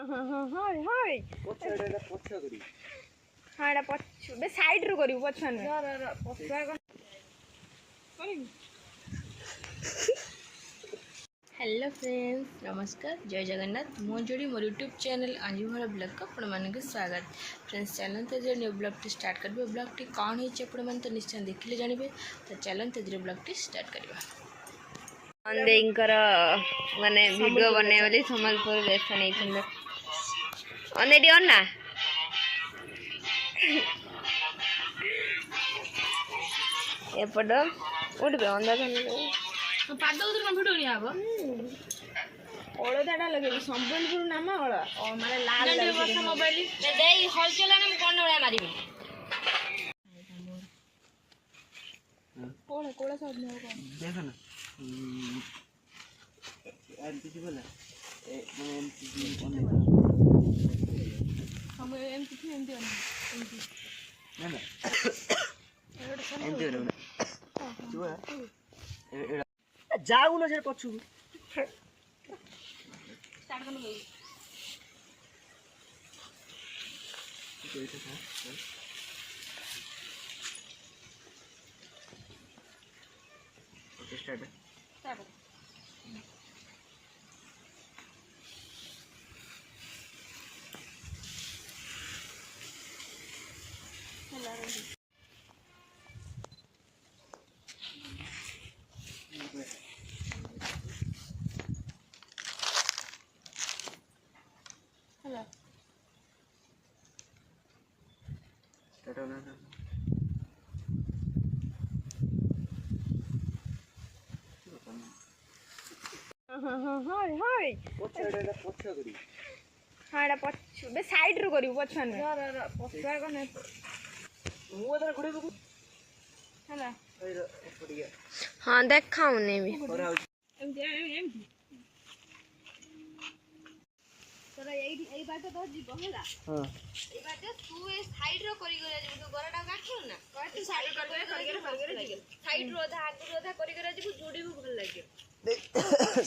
हाय हाय पछाडे पछा करी हां एटा पछ बे साइड रो करियो पछन पछा करियो हेलो फ्रेंड्स नमस्कार जय जगन्नाथ मो जोड़ी मोर यूट्यूब चैनल आंजुभर ब्लॉग को आपको स्वागत फ्रेंड्स चलते जो न्यू ब्लॉग टी स्टार्ट करबे ब्लॉग टी कौन है आपण तो निश्चय देखले जानिबे तो चलते जो ब्लॉग टी स्टार्ट करबा अंदेकर माने वीडियो बने वाली संबलपुर बेस नहीं थंदे अंदे दियो ना एपड उठबे अंदा थंदे पाद उधर कम वीडियो नहीं आबो ओळदाडा लगे संबलपुर नाम ओळ माने लाल लगे मोबाइल दे हल चला ना कोन ओळा मारिबे कोन कोला सब न कोन देखो ना एमपी बोला ए एमपी हम एमपी एमपी ना ना एमपी ना जुआ जाऊ ना से पछु स्टार्ट करनो गई start start hello hello start होना था हाय हाय पछाडे पछा करी हां एटा पछ बे साइड रो करियो पछन पछा कने मु अदर घुडे बकु हला एरो पडिया हां देखाउ ने भी एमती तोरा एई बाटे तो जीव होला हां एई बाटे तू ए साइड रो करी गरे जीव तू गराटा गाखियो ना कह तू साइड कर दे साइड रो आधा करी गरे जीव जोडी भी भल लागे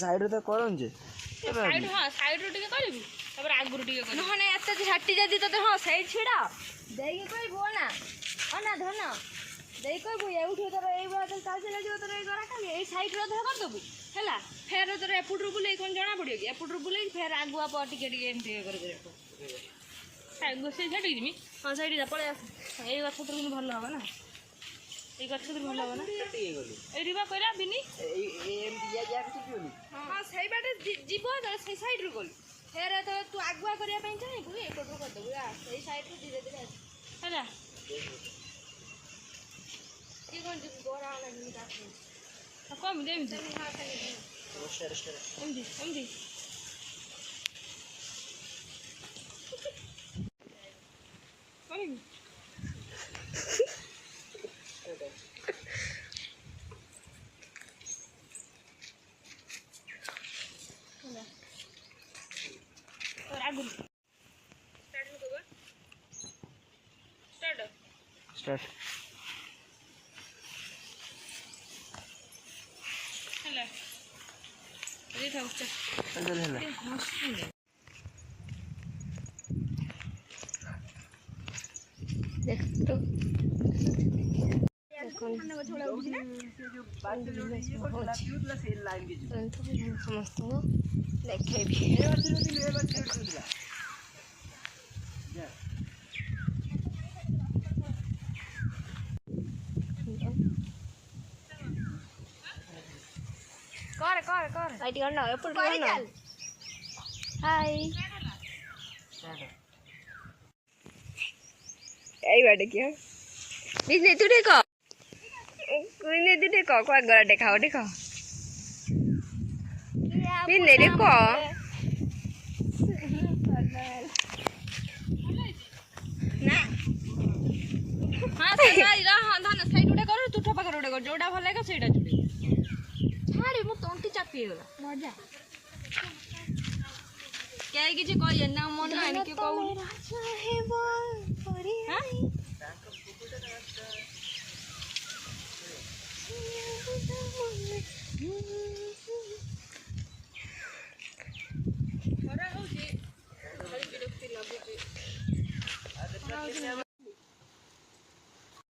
साइड तो करन जे साइड हां साइड रो टिके करबी तबर आगुरु टिके कर नहने एते छाटी जदी तो हां साइड छिडा देई कोई बोना अना धन देई कोई बु एउठो तोर एई बाटे चाल चला जीव तोर एई गराटा एई साइड रो धर कर दबु हैला फेर तोर एपुट रो बुले कोन जाना पड़ियो कि एपुट रो बुले फेर आगुआ प टिके टिके एंटी कर करे हां से छाटी जिमी हां साइड जा पळे आस एई गछ तो भल होबा ना एई गछ तो भल होबा ना टिके गली एई रिबा कइरा बिनी ए एम दिया जा के चुनी हां सही बाटे जीवो तो सही साइड रो गली फेर तो तू आगुआ करिया पई चाहे एपुट रो कर दबु आ सही साइड रो धीरे धीरे हैला ये कौन जी गोरा वाला नहीं था कम दे दे हां खाली स्टार एमडी करेंगे और आगु स्टार्ट हो गया स्टार्ट हेलो ये था उच्च अंदर है देख तो समस्त देखे भी कर लाइट करना एप्पल करना हाय এই বাড়ি কি বিজনে তুই দেখো কুইনে তুই দেখো কয় গড়া দেখাও দেখো বিজনে দেখো না हां साइड हां धान साइड उडे कर तू ठपा कर उडे कर जोडा भल लागे सेडा जुडे छाड़ी मु तंटी चापी गला मजा क्या किछि कहि ना मन आनी के कहू चाहे बोल पड़ी हां खरा होची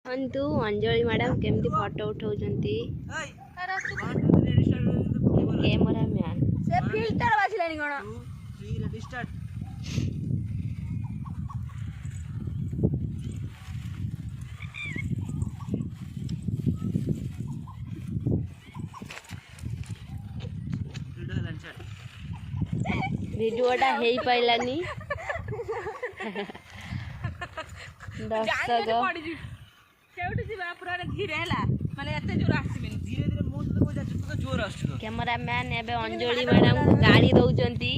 ଦେଖନ୍ତୁ ଅଞ୍ଜଳି ମ୍ୟାଡ଼ାମ କେମିତି ଫଟୋ ଉଠାଉଛନ୍ତି। କ୍ୟାମେରାମ୍ୟାନ ସେ ଫିଲ୍ଟର ବାଜିଲାନି କ'ଣ? ଭିଡ଼ିଓଟା ହେଇପାରିଲାନି। ଦର୍ଶକ କ୍ୟାମେରାମ୍ୟାନ ଏବେ ଅଞ୍ଜଳି ମ୍ୟାଡ଼ାମକୁ ଗାଳି ଦଉଛନ୍ତି।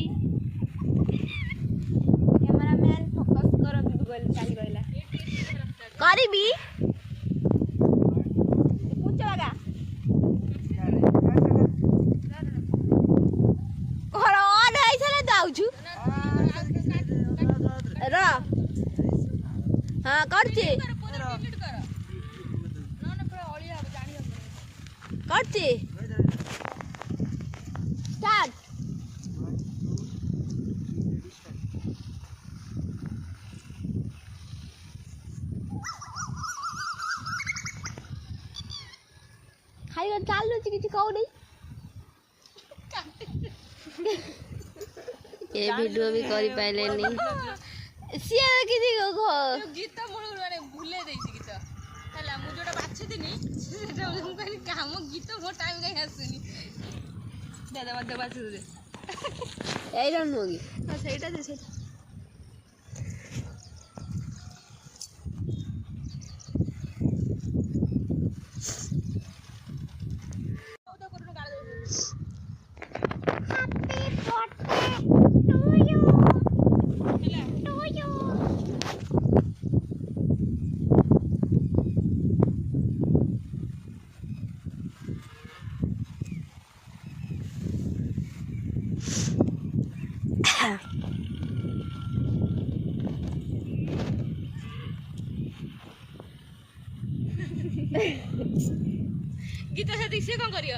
କ୍ୟାମେରାମ୍ୟାନ ଫୋକସ କର କିନ୍ତୁ କହିଲା କରିବି ଯାଉଛୁ ର ହଁ କରୁଛି କରୁଛି ଷ୍ଟାର୍ଟ। ଖାଇବା ଚାଲୁଛି କିଛି କହୁନି। ଏ ଭିଡ଼ିଓ ବି କରିପାରିଲେନି। ସିଏ କିଛି ଗୀତ ମୂଳରୁ ମାନେ ଭୁଲେଇ ଦେଇଛି ଗୀତ ହେଲା। ମୁଁ ଯୋଉଟା ବାଛିଥିଲି ସେଟା ମୁଁ କହିଲି କାମ ଗୀତ ମୋ ଟାଇମ୍ କାହିଁ ଆସୁନି। ଦାଦା ମୋତେ ବାଛୁଥିଲେ ଏଇଟା ନୁହଁ କି ସେଇଟା ଯେ ସେଇଟା ଗୀତ ସେତିକି ସିଏ କ'ଣ କରିବ?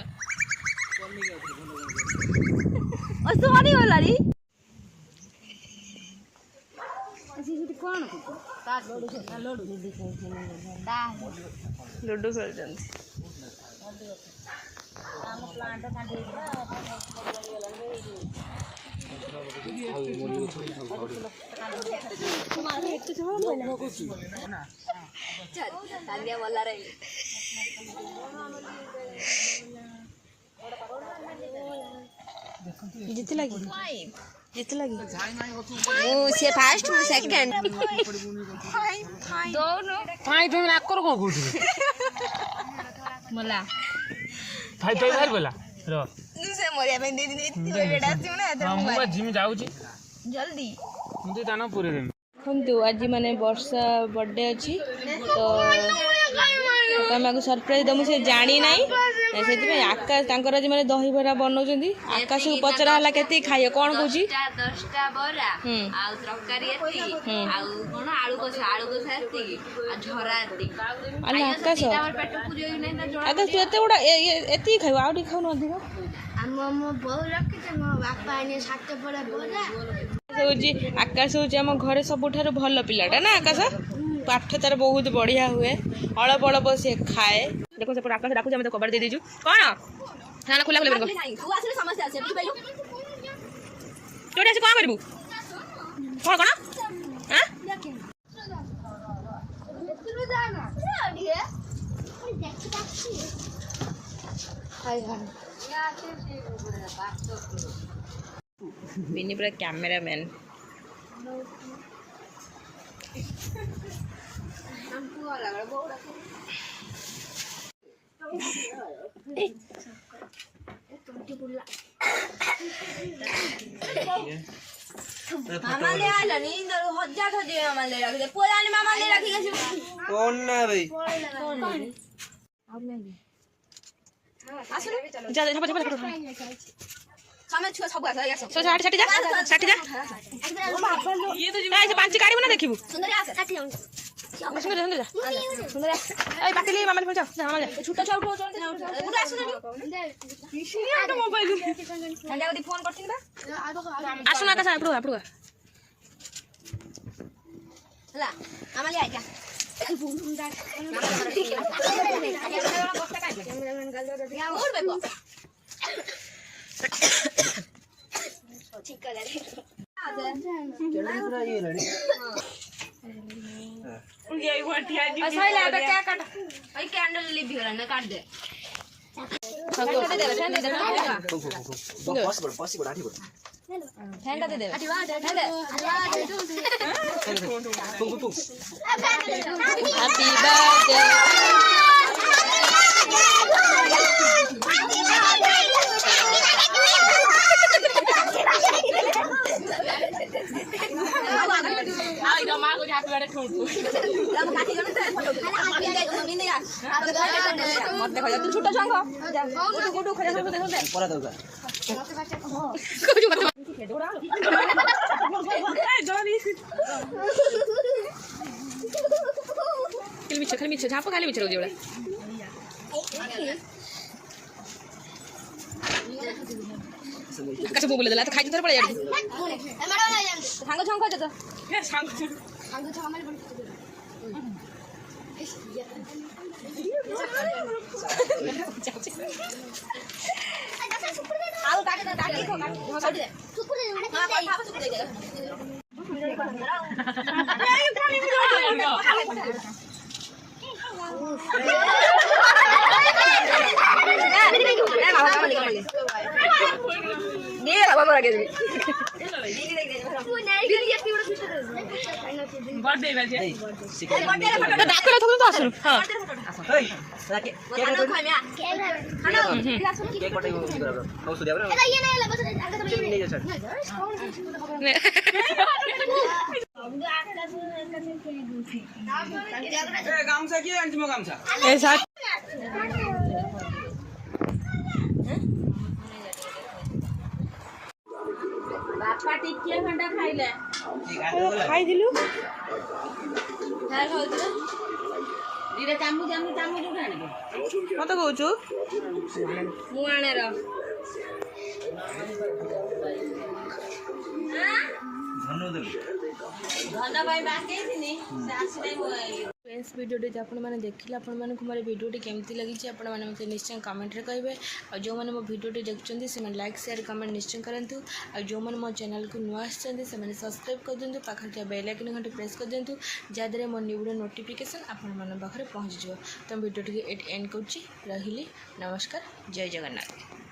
ସରିଗଲାଣି। ଲୁଡୁ ଖେଳୁଛନ୍ତି। ଜିତିଲା କି ଜିତିଲା କି ମୁଁ ସେ ଫାଷ୍ଟ ମୁଁ ସେକେଣ୍ଡ। ଦଉନୁ କାଇଁ ତମେ ଆକର କଣ କହୁଥିଲ? ମଲା ଭାଇ ତ ବାହାରି ଗଲା ର ସେ ମରିବା ପାଇଁ ଦେଇଦିନ ଏତେ ରେଡା ଆସିବ ନା ମୁଁ ବା ଜିମ୍ ଯାଉଛି ଜଲ୍ଦି। ମୁଁ ତ ଦାନା ପୁରେଇ ଦେବି। ଦେଖନ୍ତୁ ଆଜି ମାନେ ବର୍ଷା ବର୍ଥଡେ ଅଛି ତ ତମକୁ ସରପ୍ରାଇଜ ଦମୁ ସେ ଜାଣି ନାହିଁ ସେଥିପାଇଁ ଆକାଶ ତାଙ୍କର ଆଜି ମାନେ ଦହିବରା ବନଉଛନ୍ତି। ଆକାଶକୁ ପଚରା ହେଲା କେତିକି ଖାଇବ କ'ଣ କହୁଛି? 10ଟା ବରା ଆଉ ତରକାରୀ ଏତିକି ଆଉ କଣ ଆଳୁ କଷା ଏତିକି ଆଉ ଝରା ଏତିକି। ଆଲେ ଆକାଶ ପେଟ ପୁରିବାକୁ ନାହିଁ ତା ଜଣା। ଆକାଶ ତୁ ଏତେ ଗୁଡ଼ା ଏତିକି ଖାଇବ ଆଉ ଟିକେ ଖାଉନ ଅଧିକ। ମୋ ବୋଉ ରଖିছে ମୋ ବାପା ଆଣି 7 ବରା ବରା। ହଉଛି ଆକାଶ ହଉଛି ଆମ ଘରେ ସବୁଠାରୁ ଭଲ ପିଲାଟା ନା ଆକାଶ। ପାଠ ତାର ବହୁତ ବଢିଆ ହୁଏ। ଅଳପ ଅଳପ ସିଏ ଖାଏ। ଦେଖ ସେପଟେ ଆକାଶ ଡାକୁଛି ଆମେ ତ କବାଟ ଦେଇ ଦେଇଛୁ। କ'ଣ ନା ଖୋଲା ଖୋଲା ଯୋଉଠି ଆସି କ'ଣ କରିବୁ? କ'ଣ କ'ଣ ବିନି ପୁରା କ୍ୟାମେରାମ୍ୟାନ୍। ମାମାଲେ ଆଇଲାନି ହଜାର ଖୋଜିବେ ମାମାଲେ ରଖିଦେ ପୁଅ ଜାଣି ମାମାଲେ ରଖିକି ଆସିବ। कौन ना भाई ପାଞ୍ଚ କାଢିବୁ ନା ଦେଖିବୁ? ଆସୁନା ହେଲା আমালি আইকা कैंडल लिप ना काट दे फैंटा दे दे हैप्पी बर्थडे छोटा संग खाली मिछ झाप खाली मिछ रोजे कसे बोले दिला तर खायचं तर पडे सांग छंग खायचं आउ काटे ना काटे खो काटे दे सुपुर दे हां पर खावा सुपुर दे गामसा किए आंटी मो गामसा बापा टिकिया खंडा खाइले खाई दिलु तार होइतलो दिरे चामु चामु चामु जो खाने मत कहूछु मु आने र धन भाई बाके थिनी से आसी नहीं फ्रेंड्स वीडियोटी आपण मैंने देखिले आपण मानक मोर वीडियोटी केमती लगी आपण मैंने मत निश्चय कमेंट रे कहबे और जो मैंने मो वीडियोटी देखछन्ती से लाइक शेयर कमेंट निश्चय करंतु और जो मैंने मो चैनल को नुआ आछन्ती से मैंने सब्सक्राइब कर दिंतु पाखर के बेल आइकन घंटे प्रेस कर दिंतु जादरे मो न्यू वीडियो नोटिफिकेशन आपण मन पाखरे पहुंच जिवो तो वीडियोटी एंड करछि रहिली नमस्कार जय जगन्नाथ।